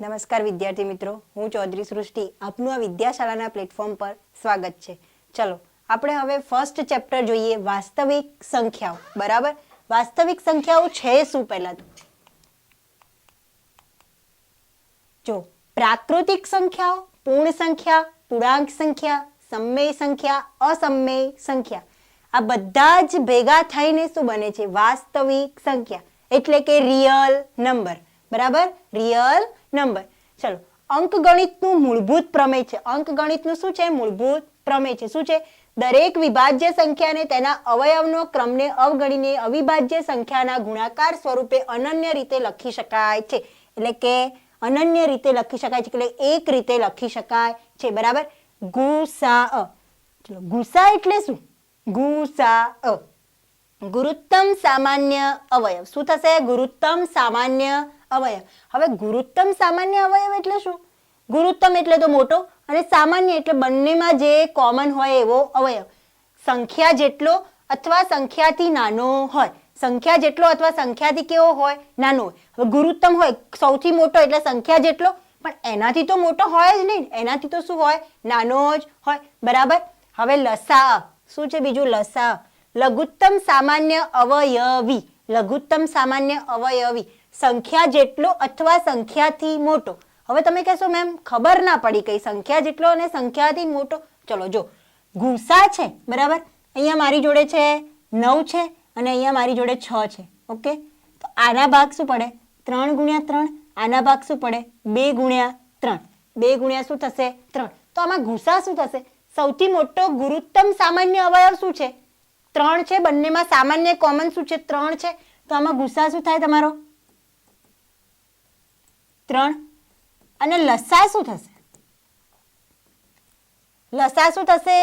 નમસ્કાર વિદ્યાર્થી મિત્રો, હું ચૌધરી સૃષ્ટિ આપનું આ વિદ્યાશાળાના પ્લેટફોર્મ પર સ્વાગત છે. ચલો આપણે હવે ફર્સ્ટ ચેપ્ટર જોઈએ, વાસ્તવિક સંખ્યાઓ. બરાબર, વાસ્તવિક સંખ્યાઓ છે શું? પહેલા તો જો પ્રાકૃતિક સંખ્યાઓ, પૂર્ણ સંખ્યા, પૂર્ણાંક સંખ્યા, સમમેય સંખ્યા, અસમમેય સંખ્યા, આ બધા જ ભેગા થઈને શું બને છે? વાસ્તવિક સંખ્યા, એટલે કે રિયલ નંબર. બરાબર, રિયલ નંબર. ચલો, અંકગણિતનું મૂળભૂત પ્રમેય છે. અંકગણિતનું શું છે? મૂળભૂત પ્રમેય છે. શું છે? દરેક વિભાજ્ય સંખ્યાને તેના અવયવનો ક્રમને અવગણીને અવિભાજ્ય સંખ્યાના ગુણાકાર સ્વરૂપે અનન્ય રીતે લખી શકાય છે. એટલે કે અનન્ય રીતે લખી શકાય છે, એટલે એક રીતે લખી શકાય છે. બરાબર, ગુસા. ચલો, ગુસા એટલે શું? ગુસા ગુરુત્તમ સામાન્ય અવયવ. શું થશે? ગુરુત્તમ સામાન્ય અવયવ. હવે ગુરુત્તમ સામાન્ય અવયવ એટલે શું? ગુરુત્તમ એટલે તો મોટો અને સામાન્ય એટલે બંનેમાં જે કોમન હોય એવો અવયવ. સંખ્યા જેટલો અથવા સંખ્યાથી નાનો હોય. સંખ્યા જેટલો અથવા સંખ્યાથી કેવો હોય? નાનો હોય. હવે ગુરુત્તમ હોય સૌથી મોટો એટલે સંખ્યા જેટલો, પણ એનાથી તો મોટો હોય જ નહીં. એનાથી તો શું હોય? નાનો જ હોય. બરાબર. હવે લસા. શું છે બીજું? લસા, લઘુત્તમ સામાન્ય અવયવી. લઘુત્તમ સામાન્ય અવયવી, સંખ્યા જેટલો અથવા સંખ્યાથી મોટો. હવે તમે કહેશો મેમ ખબર ના પડી કઈ સંખ્યા જેટલો અને સંખ્યાથી મોટો. ચલો જો, ગુસા છે. બરાબર, અહીંયા મારી જોડે છે 9 છે અને અહીંયા મારી જોડે 6 છે. ઓકે, તો આના ભાગ શું પડે? 3 ગુણ્યા 3. આના ભાગ શું પડે? 2 ગુણ્યા 3. 2 ગુણ્યા શું થશે? 3. તો આમાં ગુસા શું થશે? સૌથી મોટો ગુરુત્તમ સામાન્ય અવયવ શું છે? 3 છે. બંનેમાં સામાન્ય કોમન શું છે? 3 છે. તો આમાં ગુસા શું થાય તમારો? 3. અને લસા શું થશે? લસા શું થશે?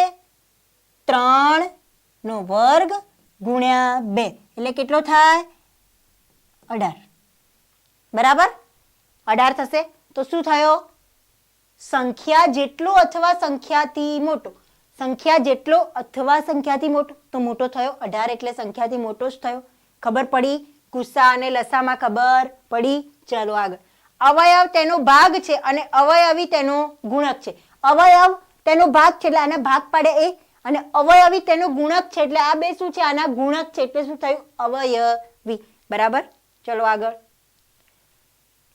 3 નો વર્ગ ગુણ્યા 2 એટલે કેટલો થાય? 18. બરાબર, 18 થશે. તો શું થયો? સંખ્યા જેટલો અથવા સંખ્યાથી મોટો. સંખ્યા જેટલો અથવા સંખ્યાથી મોટો, તો મોટો થયો 18 એટલે સંખ્યાથી મોટો જ થયો. ખબર પડી? ગુસા અને લસામાં ખબર પડી? ચલો આગળ. અવયવ તેનો ભાગ છે અને અવયવી તેનો ગુણક છે. અવયવ તેનો ભાગ છે એટલે આના ભાગ પાડે એ, અને અવયવી તેનો ગુણક છે એટલે આ બે શું છે? આના ગુણક છે. એટલે શું થયું? અવયવી. બરાબર, ચલો આગળ.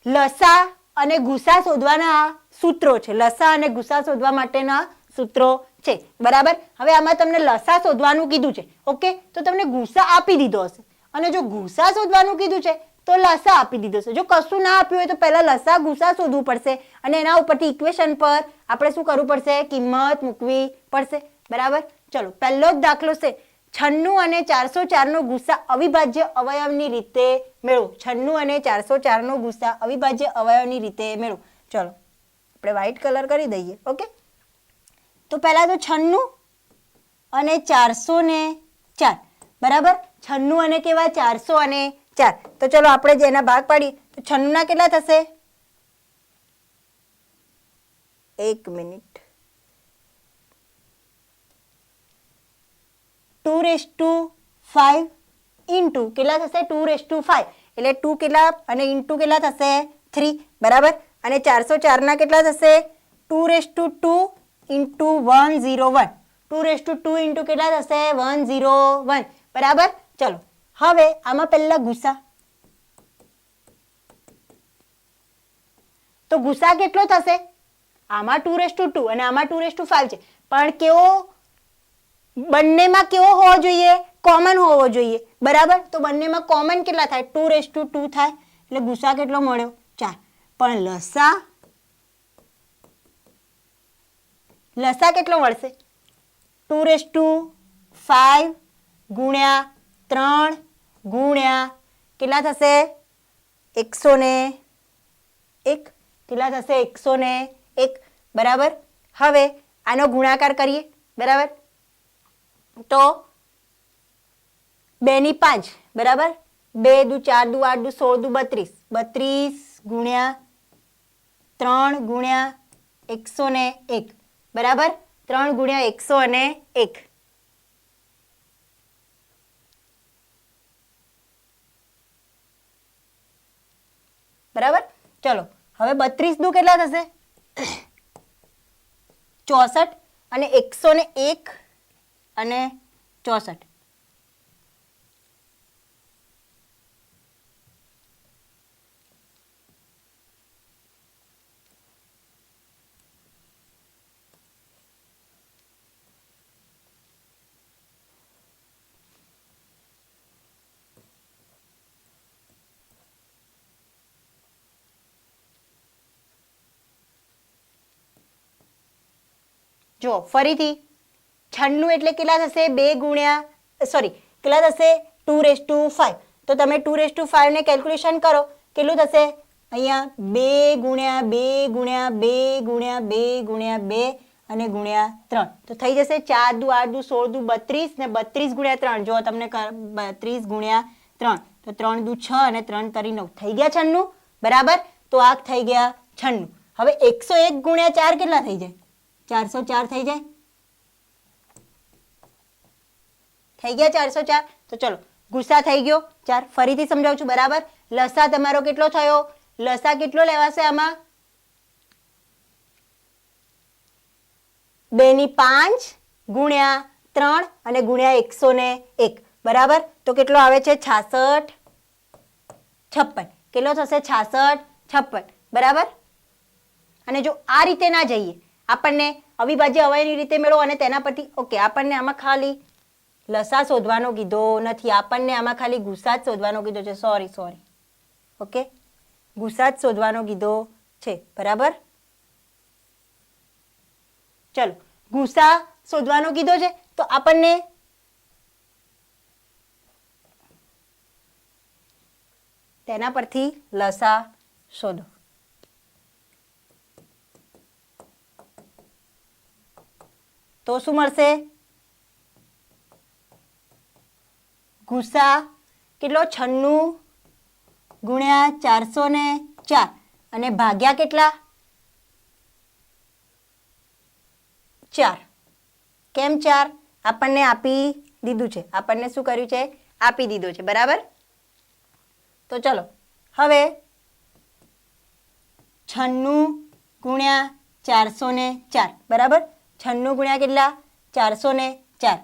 લસા અને ગુસા શોધવાના સૂત્રો છે. લસા અને ગુસા શોધવા માટેના સૂત્રો છે. બરાબર, હવે આમાં તમને લસા શોધવાનું કીધું છે. ઓકે, તો તમને ગુસા આપી દીધો હશે, અને જો ગુસા શોધવાનું કીધું છે તો લસા આપી દીધો છે. જો કશું ના આપ્યું હોય તો પહેલા લસા ગુસા શોધવું પડશે, અને એના ઉપરથી ઇક્વેશન પર આપણે શું કરવું પડશે? કિંમત મૂકવી પડશે. બરાબર, ચલો પહેલો જ દાખલો છે. 96 અને 404 નો ગુસા અવિભાજ્ય અવયવની રીતે મેળવો. 96 અને 404 નો ગુસા અવિભાજ્ય અવયવની રીતે મેળવો. ચલો આપણે વ્હાઈટ કલર કરી દઈએ. ઓકે, તો પહેલા તો 96 અને 404. બરાબર, 96 અને કેવા? 404. તો ચલો આપણે જે એના ભાગ પાડીએ તો 96 ના કેટલા થશે? 1 મિનિટ. 2/5 ઇન્ટુ કેટલા થશે? 2/5 એટલે 2 કેટલા અને ઇન્ટુ કેટલા થશે? 3. બરાબર, અને 404 ના કેટલા થશે? 2/2 ઇન્ટુ 101. 2/2 ઇન્ટુ કેટલા થશે? 101. બરાબર, ચલો હવે આમાં પહેલા ગુસા. તો ગુસા કેટલો થશે? આમાં 2/2 અને આમાં 2/5 છે, પણ કેવો? બંનેમાં કેવો હોવો જોઈએ? કોમન હોવો જોઈએ. બરાબર, તો બંનેમાં કોમન કેટલા થાય? 2/2 થાય. એટલે ગુસા કેટલો મળ્યો? 4. પણ લસા કેટલો મળશે? 2/5 ગુણ્યા 3 ગુણ્યા કેટલા થશે? 101. કેટલા થશે? 101. બરાબર, હવે આનો ગુણાકાર કરીએ. બરાબર, તો 2 ની 5. બરાબર, 2 દુ 4 દુ 8 દુ 16 દુ 32. 32 ગુણ્યા 3 ગુણ્યા 101. બરાબર, 3 ગુણ્યા 101. બરાબર, ચલો હવે 32 દુ કેટલા થશે 64 અને 101 અને 64. જો ફરીથી 96 એટલે કેટલા થશે 2 ગુણ્યા સોરી કેટલા થશે 2⁵ તો તમે 2⁵ ને કેલ્ક્યુલેશન કરો કેટલું થશે અહીંયા 2 ગુણ્યા 2 ગુણ્યા 2 ગુણ્યા 2 ગુણ્યા 2 અને ગુણ્યા 3 તો થઈ જશે 4 દુ 8 દુ 16 દુ 32 ને 32 ગુણ્યા 3 જો તમને 32 ગુણ્યા 3 તો 3 દુ 6 અને 3 કરી 9 થઈ ગયા 96 બરાબર તો આ થઈ ગયા 96. હવે 101 ગુણ્યા 4 કેટલા થઈ જાય 404 થઈ જાય થઈ ગયા 404 તો ચલો ગુસ્સા થઈ ગયો 4 ફરીથી સમજાવું છું બરાબર લસા તમારો કેટલો થયો લસા કેટલો લેવાશે આમાં 2 ની 5 ગુણ્યા 3 અને ગુણ્યા 101 બરાબર તો કેટલો આવે છે 66 56 કેટલો થશે 66 56 બરાબર. અને જો આ રીતે ના જઈએ આપણને અવિભાજ્ય અવયવની રીતે મેળવો અને તેના પરથી ઓકે આપણને આમાં ખાલી લસા શોધવાનો કીધો નથી આપણને આમાં ખાલી ગુસા જ શોધવાનો કીધો છે સોરી ઓકે ગુસા જ શોધવાનો કીધો છે બરાબર. ચલો ગુસા શોધવાનો કીધો છે તો આપણને તેના પરથી લસા શોધો તો શું મળશે ગુસા કેટલો 96 ગુણ્યા 404 અને ભાગ્યા કેટલા 4 કેમ 4 આપણને આપી દીધું છે આપણને શું કર્યું છે આપી દીધું છે બરાબર. તો ચલો હવે 96 ગુણ્યા 404 બરાબર 96 ગુણ્યા કેટલા 404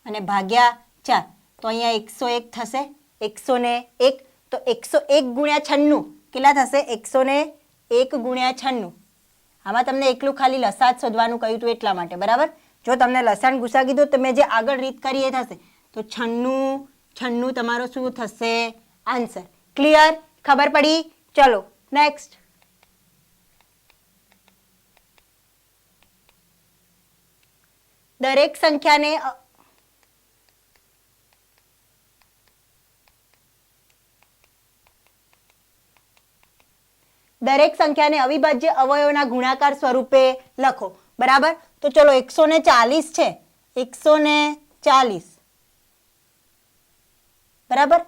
અને ભાગ્યા 4 તો અહીંયા 101 થશે 101 તો 101 ગુણ્યા 96 કેટલા થશે 101 ગુણ્યા 96 આમાં તમને એકલું ખાલી લસા જ શોધવાનું કહ્યું હતું એટલા માટે બરાબર. જો તમને લસાન ગુસા કીધું તમે જે આગળ રીત કરી એ થશે તો 96 તમારો શું થશે આન્સર. ક્લિયર ખબર પડી. ચલો નેક્સ્ટ દરેક સંખ્યાને અવિભાજ્ય અવયવોના ગુણાકાર સ્વરૂપે લખો બરાબર. તો ચલો 140 છે 140 બરાબર.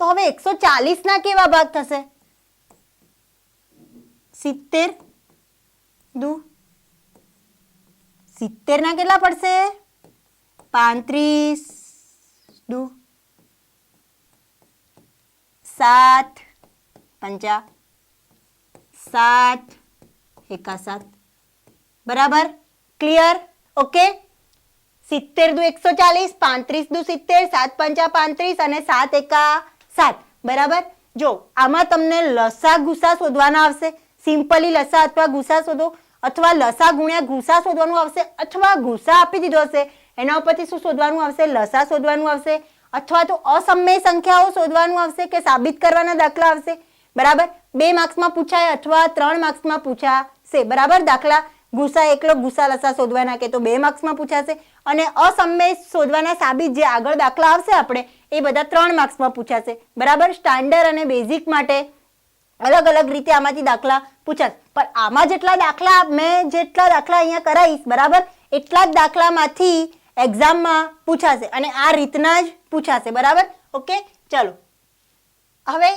તો હવે 140 ના કેવા ભાગ થશે 70 દુ 70 ના કેટલા પડશે 35 દુ 7 5 7 7 બરાબર. ક્લિયર ઓકે 70 દુ 140 35 દુ 70 7 5 35 અને 7 7 બરાબર. જો આમાં તમને લસા ગુસા શોધવાના આવશે સિમ્પલી લસા અથવા ગુસા શોધો અથવા લસા ગુણ્યા ગુસા શોધવાનું આવશે અથવા ગુસા આપી દીધો હશે એના ઉપરથી શું શોધવાનું આવશે લસા શોધવાનું આવશે અથવા તો અસમય સંખ્યાઓ શોધવાનું આવશે કે સાબિત કરવાના દાખલા આવશે બરાબર. 2 માર્ક્સમાં પૂછાય અથવા 3 માર્ક્સમાં પૂછાશે બરાબર. દાખલા ગુસા એકલો ગુસા લસા શોધવાના કે તો 2 માર્ક્સમાં પૂછાશે અને અસમય શોધવાના સાબિત જે આગળ દાખલા આવશે આપણે એ બધા 3 માર્ક્સમાં પૂછાશે બરાબર. સ્ટાન્ડર્ડ અને બેઝિક માટે અલગ અલગ રીતે આમાંથી દાખલા પૂછાશે પણ આમાં જેટલા દાખલા મેં જેટલા દાખલા અહીંયા કરાવીશ બરાબર એટલા જ દાખલામાંથી એક્ઝામમાં પૂછાશે અને આ રીતના જ પૂછાશે બરાબર. ઓકે ચલો હવે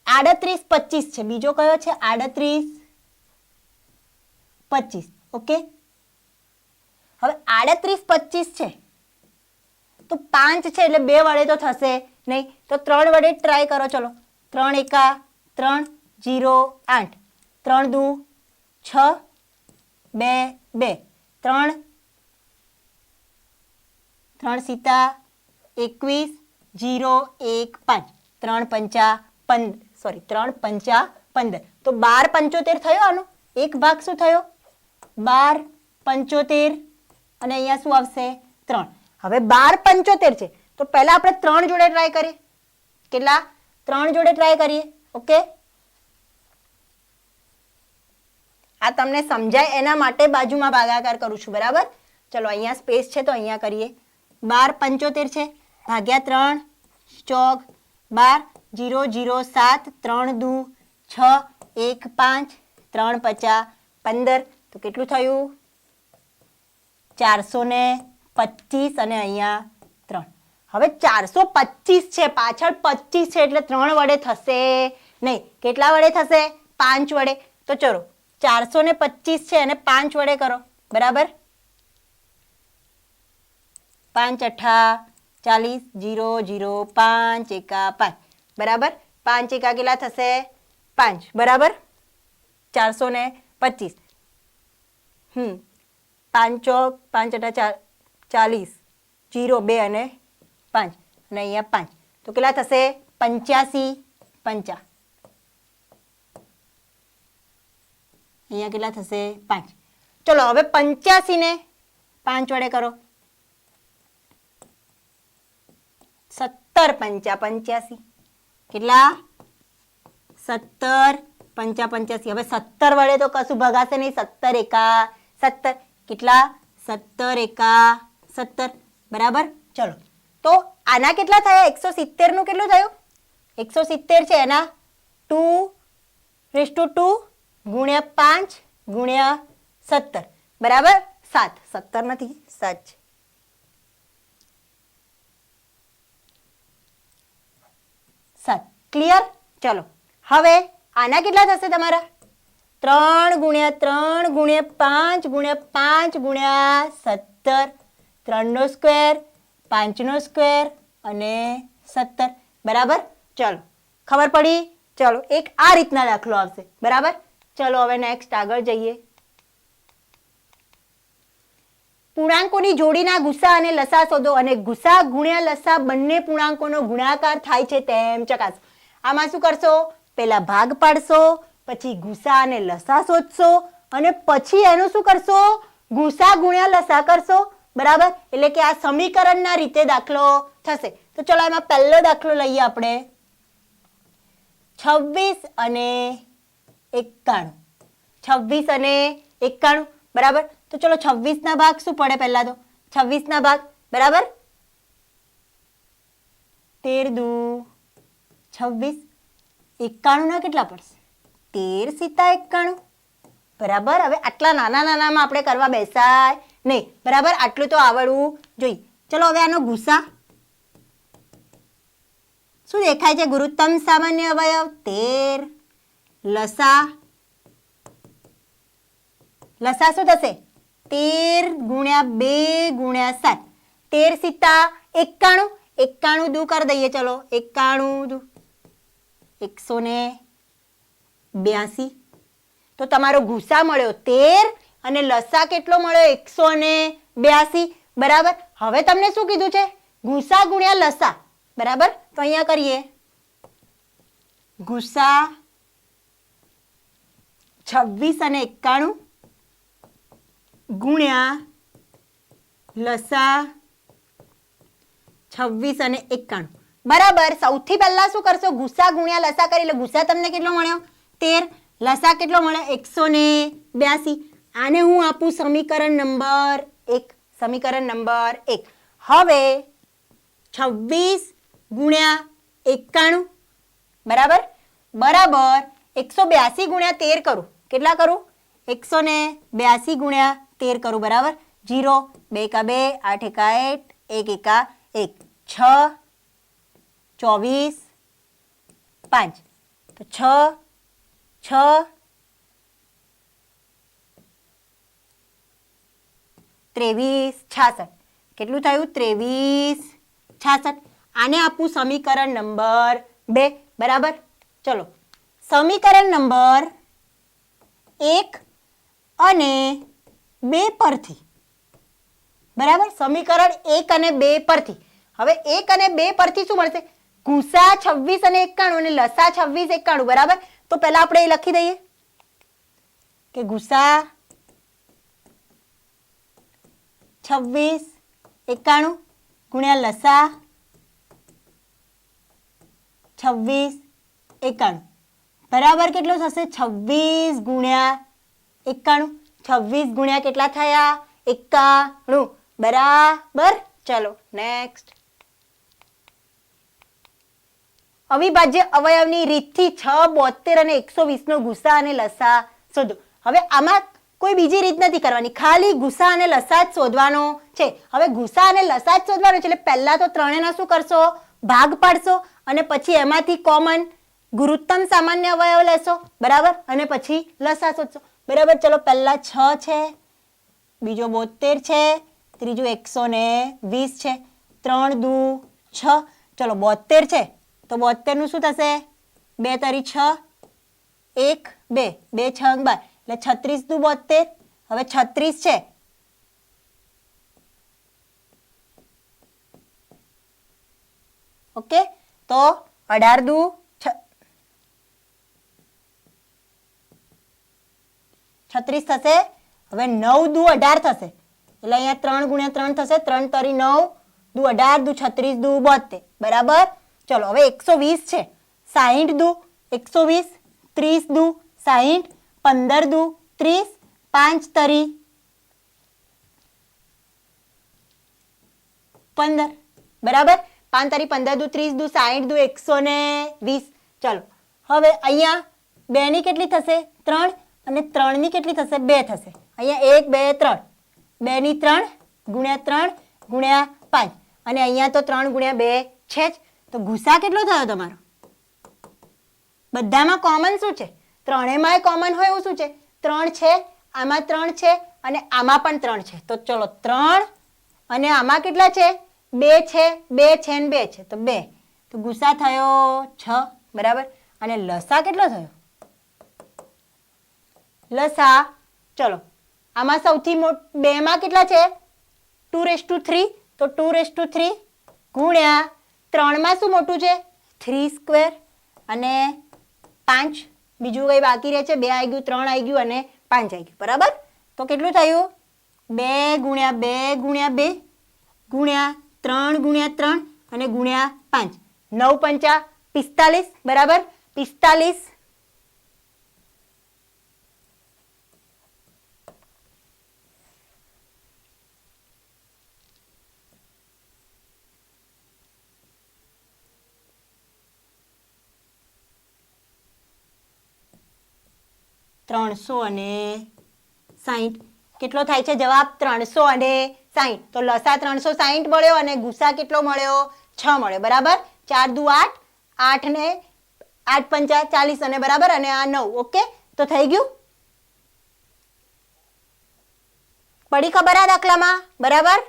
38 25 છે બીજો કયો છે 38 25 ઓકે. હવે 38 25 છે તો 5 છે એટલે 2 વડે તો થશે નહીં તો 3 વડે ટ્રાય કરો. ચલો 3 એકા 3 0 8 3 દુ 6 2 2 3 3 સીતા 21 0 1 5 3 પંચા 15 સોરી 3 પંચા 15 તો 12 75 થયો આનો એક ભાગ શું થયો 12 75 અને અહીંયા શું આવશે 3 હવે 12 75 છે તો પહેલા આપણે 3 જોડે ટ્રાય કરીએ કેટલા 3 જોડે ટ્રાય કરીએ ઓકે આ તમને સમજાય એના માટે બાજુમાં ભાગાકાર કરું છું બરાબર ચલો અહીંયા સ્પેસ છે તો અહીંયા કરીએ 12 75 છે ભાગ્યા 3 ચોક 12 0 0 7 3 દુ 6 1 5 3 પચા 15 તો કેટલું થયું 425 અને અહીંયા 3 હવે 425 છે પાછળ 25 છે એટલે 3 વડે થશે નહીં કેટલા વડે થશે 5 વડે તો ચલો 425 છે અને 5 વડે કરો બરાબર 5 અઠા 40 0 0 5 એકા 5 બરાબર 5 એકા કેટલા થશે 5 બરાબર 425 5 ચોક 5 અઠા 40 0 2 અને 5 અને અહીંયા 5 તો કેટલા થશે 85 50 અહીંયા કેટલા થશે 5 ચલો હવે 85 ને 5 વડે કરો 17 પંચા 85 કેટલા 17 પંચા 85 હવે 17 વડે તો કશું ભગાશે નહીં 17 એકા 17 કેટલા 17 એકા 17 બરાબર ચલો તો આના કેટલા થયા 170 નું કેટલું થયું 170 છે એના 2:2 ગુણ્યા 5 ગુણ્યા 17 બરાબર 7 17 નથી 7 છે ક્લિયર ચલો હવે આના કેટલા થશે તમારા 3 ગુણ્યા 3 ગુણ્યા 5 ગુણ્યા 5 ગુણ્યા 17 3 નો સ્ક્વેર 5 નો સ્ક્વેર અને 17 બરાબર ચલો ખબર પડી ચલો એક આ રીતના દાખલો આવશે બરાબર ચલો હવે નેક્સ્ટ આગળ જઈએ પૂર્ણાંકોની જોડીના ગુસા અને લસા શોધો અને ગુસા ગુણ્યા લસા બંને પૂર્ણાંકોનો ગુણાકાર થાય છે તેમ ચકાસો આમાં શું કરશો પહેલા ભાગ પાડશો પછી ગુસા અને લસા શોધશો અને પછી એનું શું કરશો ગુસા ગુણ્યા લસા કરશો બરાબર એટલે કે આ સમીકરણના રીતે દાખલો થશે તો ચલો એમાં પહેલો દાખલો લઈએ આપણે 26 અને 91 26 અને 91 બરાબર તો ચલો 26 ના ભાગ શું પડે પહેલા તો 26 ના ભાગ બરાબર 13 દુ 26 91 ના કેટલા પડશે 13 સીતા 91 બરાબર હવે આટલા નાના નાનામાં આપણે કરવા બેસાય નહીં બરાબર આટલું તો આવડવું જોઈએ ચલો હવે આનો ગુસા શું દેખાય છે ગુરુત્તમ સામાન્ય અવયવ 13 લસા શું થશે 13 ગુણ્યા 2 ગુણ્યા 7 13 સીતા 91 91 દુ કરી દઈએ ચલો 91 દુ 182 તો તમારો ગુસા મળ્યો 13 અને લસા કેટલો મળ્યો 182 બરાબર હવે તમને શું કીધું છે ગુસા ગુણ્યા લસા બરાબર તો અહીંયા કરીએ ગુસા 26 અને 91 ગુણ્યા લસા 26 અને 91 બરાબર સૌથી પહેલા શું કરશો ગુસા ગુણ્યા લસા કરી એટલે ગુસા તમને કેટલો મળ્યો 13 લસા કેટલો મળ્યો 182 આને હું આપું સમીકરણ નંબર 1 સમીકરણ નંબર 1 હવે 26 ગુણ્યા 91 બરાબર બરાબર 182 ગુણ્યા 13 કરું કેટલા કરું 182 ગુણ્યા 13 કરું બરાબર 0 2 એકા 2 8 એકા 8 1 એકા 1 6 24 5 તો 6 6 23 66 કેટલું થયું 23 66 આને આપું સમીકરણ નંબર 2 બરાબર ચલો સમીકરણ નંબર 1 અને 2 પરથી, બરાબર, સમીકરણ 1 અને 2 પરથી. હવે 1 અને 2 પરથી શું મળશે? ગુસા 26 અને 91 અને લસા 26 91, બરાબર. તો પહેલા આપણે એ લખી દઈએ કે ગુસા 26 91 ગુણ્યા લસા 26 91, બરાબર કેટલો થશે? 26 ગુણ્યા 91. 26 ગુણ્યા કેટલા થયા? 91, બરાબર. ચલો નેક્સ્ટ. અવિભાજ્ય અવયવની રીતથી 6, 72 અને 120 નો ગુસા અને લસા શોધો. હવે આમાં કોઈ બીજી રીત નથી કરવાની, ખાલી ગુસા અને લસા જ શોધવાનો છે. હવે ગુસા અને લસા જ શોધવાનો છે એટલે પહેલા તો ત્રણેયના શું કરશો? ભાગ પાડશો અને પછી એમાંથી કોમન ગુરુત્તમ સામાન્ય અવયવ લેશો, બરાબર, અને પછી લસા શોધશો, બરાબર. ચલો પહેલા 6 છે, બીજો 72 છે, ત્રીજું 120 છે. 3 દુ 6. ચલો 72 છે તો 72 નું શું થશે? 2 તરી 6, 1 2 2 6 12 એટલે 36 દુ 72. હવે 36 છે, ઓકે, તો 18 દુ 36 થશે. હવે 9 દુ 18 થશે એટલે અહીંયા 3 ગુણ્યા 3 થશે. 3 તરી 9 દુ 18 દુ 36 દુ 72, બરાબર. ચલો હવે 120 છે. 60 દુ 120, 30 દુ 60, 15 દુ 30, 5 તરી 15, બરાબર. 5 તરી 15 દુ 30 દુ 60 દુ 120. ચલો હવે અહીંયા 2 ની કેટલી થશે? 3 અને 3 ની કેટલી થશે? 2 થશે. અહીંયા 1 2 3, 2 ની 3 ગુણ્યા 3 ગુણ્યા 5 અને અહીંયા તો 3 ગુણ્યા 2 છે જ. તો ગુસા કેટલો થયો તમારો? બધામાં કોમન શું છે? ત્રણેયમાં કોમન હોય એવું શું છે? 3 છે, આમાં 3 છે અને આમાં પણ 3 છે. તો ચલો 3 અને આમાં કેટલા છે? 2 છે, 2 છે અને 2 છે તો 2. તો ગુસા થયો 6, બરાબર. અને લસા કેટલો થયો? લસા ચલો આમાં સૌથી મોટો 2 માં કેટલા છે? 2/3. તો 2/3 ગુણ્યા 3 માં શું મોટું છે? 3 સ્ક્વેર અને 5. બીજું કઈ બાકી રહે છે? 2 આવી ગયું, 3 આવી ગયું અને 5 આવી ગયું, બરાબર. તો કેટલું થયું? 2 ગુણ્યા 2 ગુણ્યા 2 ગુણ્યા 3 ગુણ્યા 3 અને ગુણ્યા 5. 9 પંચા 45, બરાબર. 45 300 અને 60. કેટલો થાય છે જવાબ? 360. તો લસા 360 મળ્યો અને ગુસા કેટલો મળ્યો? 6 મળ્યો, બરાબર. 4 દુ 8, 8 ને 8 પંચા 40 અને બરાબર અને આ 9, ઓકે. તો થઈ ગયું, પડી ખબર આ દાખલામાં, બરાબર.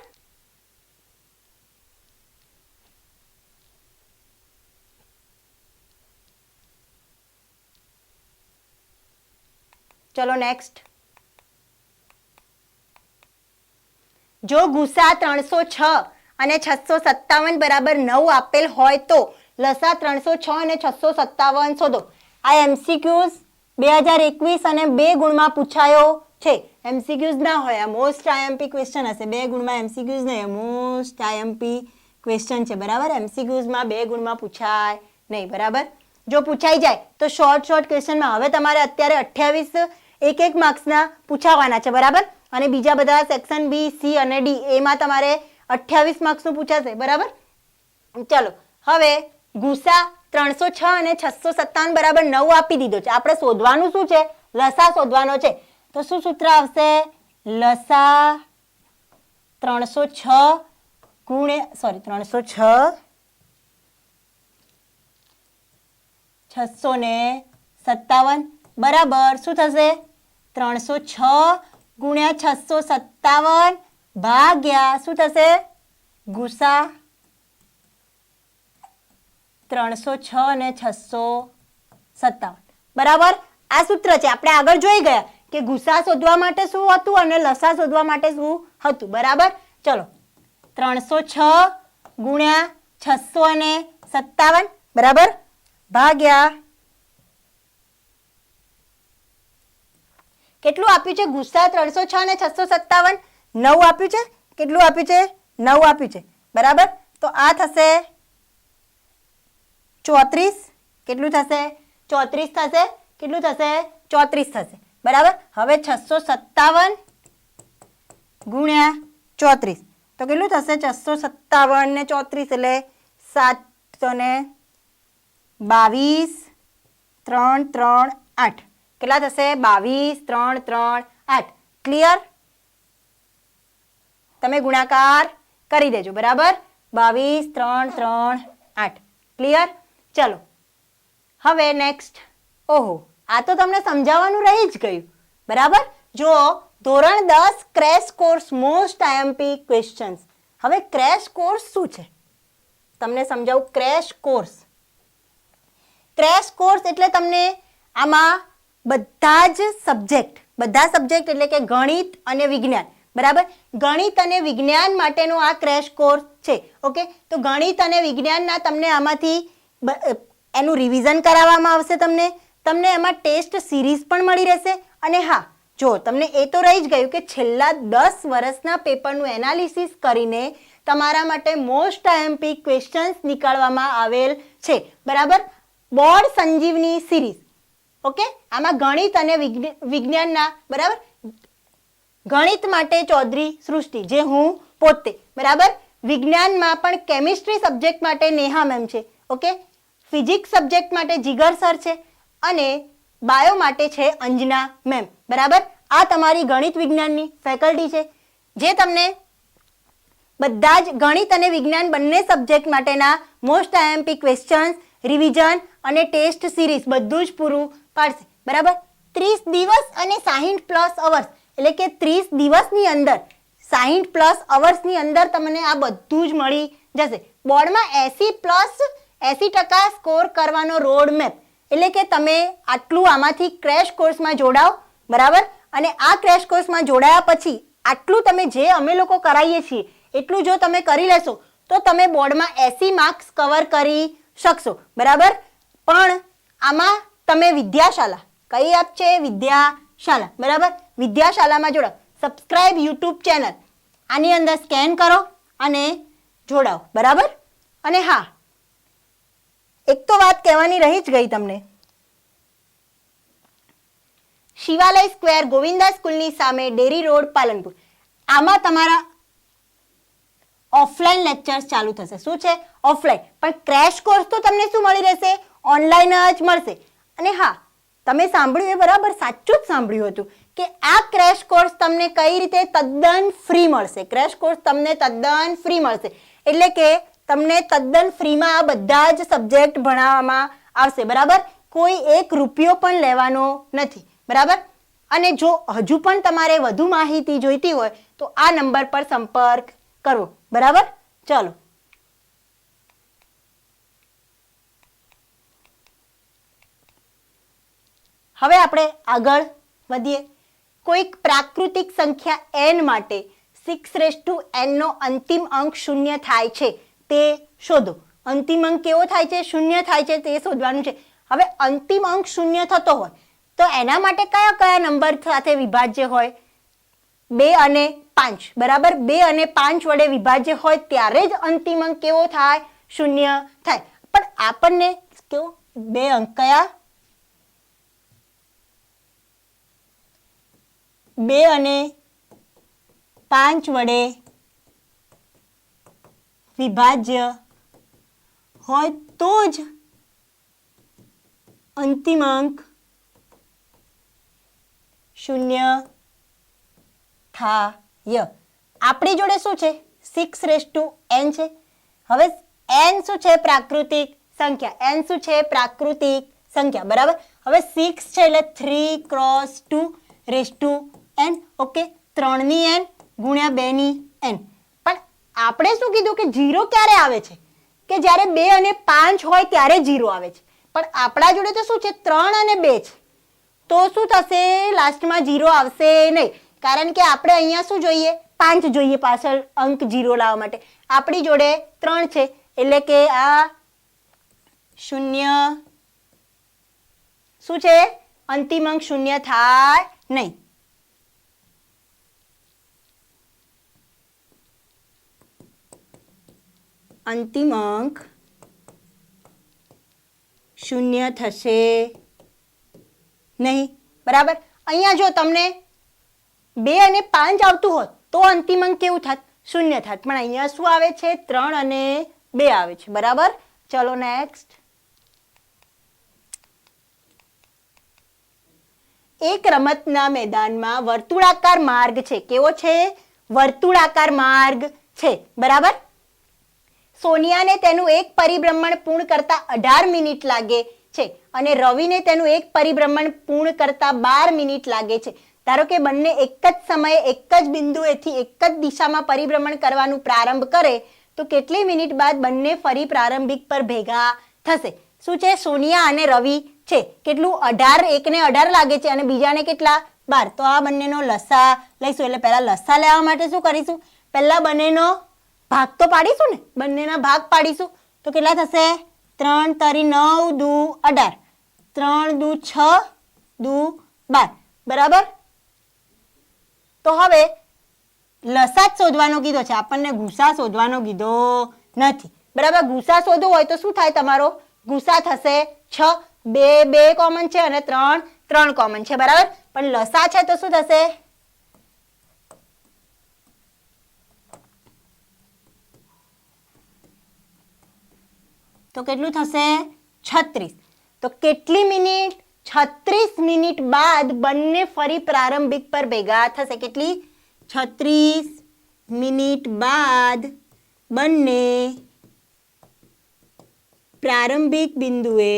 ચલો નેક્સ્ટ. જો ગુસા 306 અને 657 બરાબર 9 આપેલ હોય તો લસા 306 અને 657 શોધો. આ એમસીક્યુઝ 2021 અને 2 ગુણમાં પૂછાયો છે. એમસીક્યુઝ ના હોય, આ મોસ્ટ આઈએમપી ક્વેશ્ચન હશે. 2 ગુણમાં એમસીક્યુઝ નહીં, મોસ્ટ આઈએમપી ક્વેશ્ચન છે, બરાબર. એમસીક્યુઝમાં 2 ગુણમાં પૂછાય નહીં, બરાબર. જો પૂછાઈ જાય તો શોર્ટ ક્વેશ્ચનમાં હવે તમારે અત્યારે 28 એક માર્ક્સના પૂછાવાના છે, બરાબર. અને બીજા બધા સેક્શન બી, સી અને ડી એમાં તમારે 28 માર્ક્સનું પૂછાશે, બરાબર. ચલો હવે ગુસા 306 અને 657 બરાબર 9 આપી દીધો છે. આપણે શોધવાનું શું છે? લસા શોધવાનો છે. તો શું સૂત્ર આવશે? લસા 306 657 બરાબર શું થશે? 306 ગુણ્યા 657 ભાગ્યા શું થશે? ગુસા 306 અને 657, બરાબર. આ સૂત્ર છે. આપણે આગળ જોઈ ગયા કે ગુસા શોધવા માટે શું હતું અને લસા શોધવા માટે શું હતું. બરાબર. ચલો 306 ગુણ્યા 657 બરાબર ભાગ્યા કેટલું આપ્યું છે ગુસા 306 અને 657 9 આપ્યું છે. કેટલું આપ્યું છે 9 આપ્યું છે. બરાબર. તો આ થશે 34. કેટલું થશે 34 થશે. કેટલું થશે 34 થશે. બરાબર. હવે 657 ગુણ્યા 34 તો કેટલું થશે 657 ને 34 એટલે 722 3 3 8 કેટલા થશે 22 3 3 8 ક્લિયર. તમે ગુણાકાર કરી દેજો. બરાબર. 22 3 3 8 ક્લિયર. ચલો હવે નેક્સ્ટ. ઓહો આ તો તમને સમજાવવાનું રહી જ ગયું. બરાબર. જો ધોરણ 10 crash course most IMP questions. હવે ક્રેશ કોર્સ શું છે તમને સમજાવું. ક્રેશ કોર્સ એટલે તમને આમાં બધા સબ્જેક્ટ એટલે કે ગણિત અને વિજ્ઞાન. બરાબર. ગણિત અને વિજ્ઞાન માટેનો આ ક્રેશ કોર્સ છે. ઓકે. તો ગણિત અને વિજ્ઞાનના તમને આમાંથી એનું રિવિઝન કરાવવામાં આવશે. તમને એમાં ટેસ્ટ સિરીઝ પણ મળી રહેશે. અને હા જો તમને એ તો રહી જ ગયું કે છેલ્લા 10 વર્ષના પેપરનું એનાલિસિસ કરીને તમારા માટે મોસ્ટ આઈએમપી ક્વેશ્ચન્સ નીકાળવામાં આવેલ છે. બરાબર. બોર્ડ સંજીવની સિરીઝ. ઓકે. આમાં ગણિત અને વિજ્ઞાનના બરાબર. ગણિત માટે ચૌધરી સૃષ્ટિ જે હું પોતે. બરાબર. વિજ્ઞાનમાં પણ કેમિસ્ટ્રી સબ્જેક્ટ માટે નેહા મેમ છે. ઓકે. ફિઝિક્સ સબ્જેક્ટ માટે જીગર સર છે અને બાયો માટે છે અંજના મેમ. બરાબર. આ તમારી ગણિત વિજ્ઞાનની ફેકલ્ટી છે જે તમને બધા જ ગણિત અને વિજ્ઞાન બંને સબ્જેક્ટ માટેના મોસ્ટ આઈએમપી ક્વેશ્ચન્સ રિવિઝન અને ટેસ્ટ સિરીઝ બધું જ પૂરું પાડશે. બરાબર. 30 દિવસ અને 60+ અવર્સ એટલે કે 30 દિવસની અંદર 60+ અવર્સની અંદર તમને આ બધું જ મળી જશે. બોર્ડમાં 80% સ્કોર કરવાનો રોડ મેપ એટલે કે તમે આટલું આમાંથી ક્રેશ કોર્સમાં જોડાઓ. બરાબર. અને આ ક્રેશ કોર્સમાં જોડાયા પછી આટલું તમે જે અમે લોકો કરાવીએ છીએ એટલું જો તમે કરી લેશો તો તમે બોર્ડમાં 80 માર્ક્સ કવર કરી શકશો. બરાબર. પણ આમાં તમે વિદ્યાશાલા કઈ એપ છે વિદ્યાશાલા. બરાબર. વિદ્યાશાલામાં જોડાઓ. સબસ્ક્રાઇબ યુટ્યુબ ચેનલ આની અંદર સ્કેન કરો અને જોડાઓ. બરાબર. અને હા એક તો વાત કહેવાની રહી જ ગઈ તમને. શિવાલય સ્ક્વેર ગોવિંદા સ્કૂલની સામે ડેરી રોડ પાલનપુર. આમાં તમારા ઓફલાઈન લેક્ચર્સ ચાલુ થશે. શું છે ઓફલાઈન. પણ ક્રેશ કોર્સ તો તમને શું મળી રહેશે ઓનલાઈન જ મળશે. અને હા તમે સાંભળ્યું એ બરાબર સાચું જ સાંભળ્યું હતું કે આ ક્રેશ કોર્સ તમને કઈ રીતે તદ્દન ફ્રી મળશે. ક્રેશ કોર્સ તમને તદ્દન ફ્રી મળશે એટલે કે તમને તદ્દન ફ્રીમાં આ બધા જ સબ્જેક્ટ ભણાવવામાં આવશે. બરાબર. કોઈ 1 રૂપિયો પણ લેવાનો નથી. બરાબર. અને જો હજુ પણ તમારે વધુ માહિતી જોઈતી હોય તો આ નંબર પર સંપર્ક કરવો. બરાબર. ચલો હવે આપણે આગળ વધીએ. કોઈક પ્રાકૃતિક સંખ્યા n માટે 6n નો અંતિમ અંક 0 થાય છે તે શોધો. અંતિમ અંક કેવો થાય છે 0 થાય છે તે શોધવાનું છે. હવે અંતિમ અંક 0 થતો હોય તો એના માટે કયા કયા નંબર સાથે વિભાજ્ય હોય 2 અને 5. બરાબર. 2 અને 5 વડે વિભાજ્ય હોય ત્યારે જ અંતિમ અંક કેવો થાય 0 થાય. પણ આપણને કેવો 2 અંક કયા 2 અને 5 વડે વિભાજ્ય હોય તો જ અંતિમ અંક 0 થાય. આપણી જોડે શું છે 6n છે. હવે n શું છે પ્રાકૃતિક સંખ્યા. n શું છે પ્રાકૃતિક સંખ્યા. બરાબર. હવે 6 છે એટલે 3×2n. ઓકે. 3 ની n ગુણ્યા 2 ની n. પણ આપણે શું કીધું કે 0 ક્યારે આવે છે કે જ્યારે 2 અને 5 હોય ત્યારે 0 આવે છે. પણ આપણા જોડે તો શું છે 3 અને 2 છે, તો શું થશે લાસ્ટમાં 0 આવશે નહીં, કારણ કે આપણે અહીંયા શું જોઈએ 5 જોઈએ પાછળ અંક 0 લાવવા માટે, આપણી જોડે 3 છે એટલે કે આ 0 શું છે અંતિમ અંક 0 થાય નહીં. અંતિમ અંક 0 થશે નહીં. બરાબર. અહીંયા જો તમને 2 અને 5 આવતું હોત તો અંતિમ અંક કેવું થાત 0 થાત, પણ અહીંયા શું આવે છે 3 અને 2 આવે છે. બરાબર. ચલો નેક્સ્ટ. એક રમતના મેદાનમાં વર્તુળાકાર માર્ગ છે. કેવો છે? વર્તુળાકાર માર્ગ છે. બરાબર. સોનિયાને તેનું એક પરિભ્રમણ પૂર્ણ કરતા 18 મિનિટ લાગે છે અને રવિને તેનું એક પરિભ્રમણ પૂર્ણ કરતા 12 મિનિટ લાગે છે. ધારો કે બંને એક જ સમયે એક જ બિંદુએથી એક જ દિશામાં પરિભ્રમણ કરવાનું પ્રારંભ કરે તો કેટલી મિનિટ બાદ બંને ફરી પ્રારંભિક પર ભેગા થશે? શું છે? સોનિયા અને રવિ છે. કેટલું? 18. એકને 18 લાગે છે અને બીજાને કેટલા? 12. તો આ બંનેનો લસા લઈશું. એટલે પહેલા લસા લેવા માટે શું કરીશું? પહેલા બંનેનો ભાગ તો પાડીશું ને, બંનેના ભાગ પાડીશું તો કેટલા થશે? 3 તરી 9 દુ 18, 3 દુ 6 દુ 12. બરાબર. તો હવે લસા જ શોધવાનો કીધો છે, આપણને ગુસા શોધવાનો કીધો નથી. બરાબર. ગુસા શોધવો હોય તો શું થાય? તમારો ગુસા થશે 6. 2 2 કોમન છે અને 3 3 કોમન છે. બરાબર. પણ લસા છે તો શું થશે? તો કેટલું થશે? 36. તો કેટલી મિનિટ? 36 મિનિટ બાદ બંને ફરી પ્રારંભિક પર ભેગા થશે. કેટલી? 36 મિનિટ બાદ બંને પ્રારંભિક બિંદુએ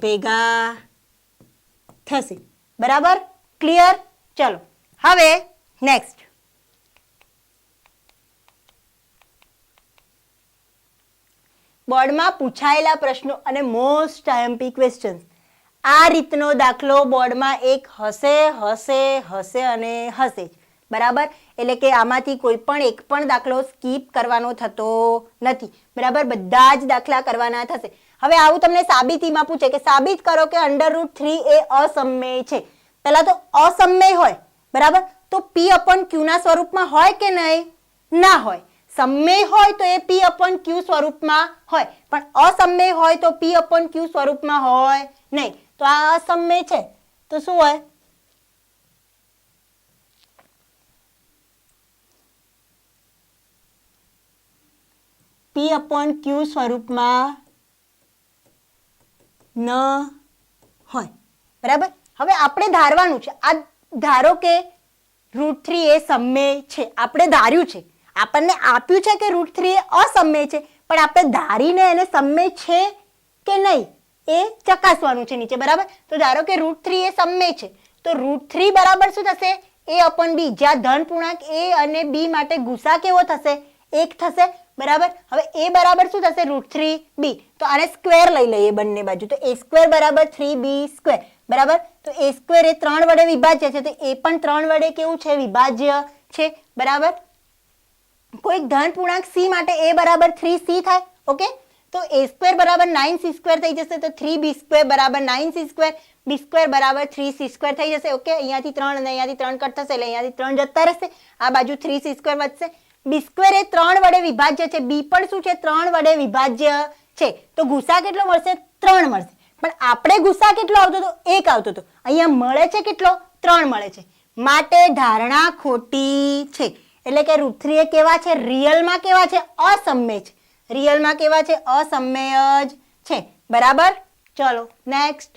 ભેગા થશે. બરાબર. ક્લિયર? ચલો હવે નેક્સ્ટ. બોર્ડમાં પૂછાયેલા પ્રશ્નો અને મોસ્ટ આઈએમપી ક્વેશ્ચન્સ. આ રીતનો દાખલો બોર્ડમાં એક હશે હશે હશે અને હશે જ. બરાબર. એટલે કે આમાંથી કોઈ પણ એક પણ દાખલો સ્કીપ કરવાનો થતો નથી. બરાબર. બધા જ દાખલા કરવાના થશે. હવે આવું તમને સાબિતીમાં પૂછે કે સાબિત કરો કે √3 એ અસમમેય છે. પહેલા તો અસમમેય હોય. બરાબર. તો P/Q ના સ્વરૂપમાં હોય કે નહીં? ના હોય. સમમેય હોય તો એ P/Q સ્વરૂપમાં હોય, પણ અસમમેય હોય તો P/Q સ્વરૂપમાં હોય નહીં. તો આ અસમમેય છે તો શું હોય? P/Q સ્વરૂપમાં ન હોય. બરાબર. હવે આપણે ધારવાનું છે. આ ધારો કે √3 એ સમમેય છે. આપણે ધાર્યું છે, આપણને આપ્યું છે કે √3 એ અસમમેય છે, પણ આપણે ધારીને એને સમમેય છે કે નહીં એ ચકાસવાનું છે નીચે. બરાબર. તો ધારો કે √3 એ સમમેય છે તો √3 બરાબર શું થશે? A/B. જ્યાં ધન પૂર્ણાંક A અને B માટે ગુસા કેવો થશે? 1 થશે. બરાબર. હવે A બરાબર શું થશે? √3B. તો આને સ્ક્વેર લઈ લઈએ બંને બાજુ. તો A² બરાબર 3B². બરાબર. તો A² એ 3 વડે વિભાજ્ય છે તો એ પણ 3 વડે કેવું છે? વિભાજ્ય છે. બરાબર. કોઈક ધન પૂર્ણાંક C માટે A બરાબર 3C થાય. ઓકે. તો A² બરાબર 9C² થઈ જશે. તો 3B² બરાબર 9C², B² બરાબર 3C² થઈ જશે. ઓકે. અહીંયાથી 3 અને અહીંયાથી 3 કટ થશે એટલે અહીંયાથી 3 જતા રહેશે. આ બાજુ 3C² વધશે. B² એ 3 વડે વિભાજ્ય છે. B પણ શું છે? 3 વડે વિભાજ્ય છે. તો ગુસા કેટલો મળશે? 3 મળશે. પણ આપણે ગુસા કેટલો આવતો હતો? 1 આવતો હતો. અહીંયા મળે છે કેટલો? 3 મળે છે. માટે ધારણા ખોટી છે. એટલે કે √3 એ કેવા છે? રિયલમાં કેવા છે? અસમમેય છે. રિયલમાં કેવા છે? અસમમેય જ છે. બરાબર. ચલો નેક્સ્ટ.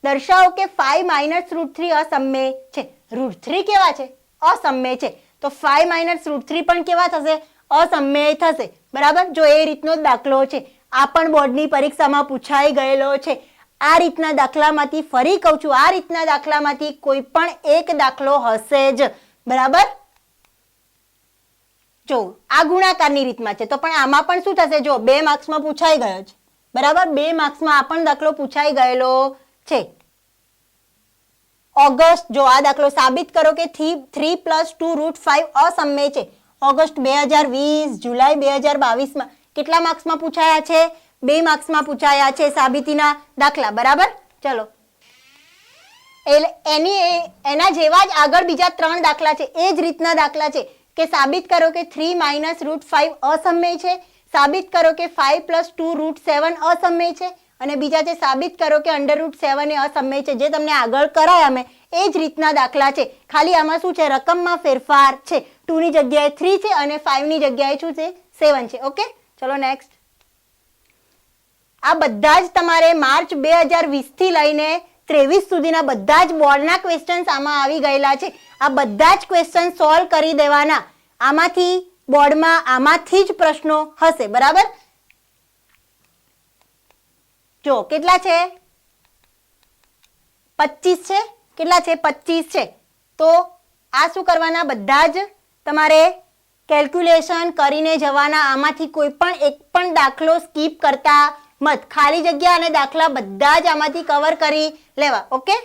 દર્શાવો કે 5 - √3 અસમમેય છે. √3 કેવા છે? અસમમેય છે. તો 5 - √3 પણ કેવા થશે? અસમમેય થશે. બરાબર. જો એ રીતનો દાખલો છે. આ પણ બોર્ડની પરીક્ષામાં પૂછાઈ ગયેલો છે. આ રીતના દાખલામાંથી ફરી કહું છું, આ રીતના દાખલામાંથી કોઈ પણ એક દાખલો હશે જ. બરાબર. જો આ ગુણાકારની રીતમાં છે, તો પણ આમાં પણ શું થશે? જો 2 માર્ક્સમાં પૂછાઈ ગયો છે, બરાબર? 2 માર્ક્સમાં આ પણ દાખલો પૂછાઈ ગયેલો છે. ઓગસ્ટ, જો આ દાખલો સાબિત કરો કે 3 + 2√5 અસમય છે. ઓગસ્ટ 2020, જુલાઈ 2022 કેટલા માર્ક્સમાં પૂછાયા છે? 2 માર્ક્સમાં પૂછાયા છે સાબિતીના દાખલા, બરાબર? ચલો, એના જેવા જ આગળ બીજા 3 દાખલા છે, એ જ રીતના દાખલા છે કે સાબિત કરો કે 3 - √5 અસમય છે, સાબિત કરો કે 5 + 2√7 અસમય છે, અને બીજા છે સાબિત કરો કે √7 એ અસમય છે. જે તમને આગળ કરાયા અમે એ જ રીતના દાખલા છે, ખાલી આમાં શું છે? રકમમાં ફેરફાર છે. 2 ની જગ્યાએ 3 છે અને 5 ની જગ્યાએ શું છે? 7 છે. ઓકે, ચલો નેક્સ્ટ. આ બધા જ તમારે માર્ચ 2020 થી લઈને 23 સુધીના બધા જ બોર્ડના ક્વેશ્ચન્સ આમાં આવી ગયેલા છે. આ બધા જ ક્વેશ્ચન સોલ્વ કરી દેવાના. આમાંથી બોર્ડમાં આમાંથી જ પ્રશ્નો હશે, બરાબર? જો કેટલા છે? 25 છે. કેટલા છે? 25 છે. તો આ શું કરવાના? બધા જ તમારે કેલ્ક્યુલેશન કરીને જવાના. આમાંથી કોઈ પણ એક પણ દાખલો સ્કીપ કરતા મત. ખાલી જગ્યા અને દાખલા બધા જ આમાંથી કવર કરી લેવા. ઓકે.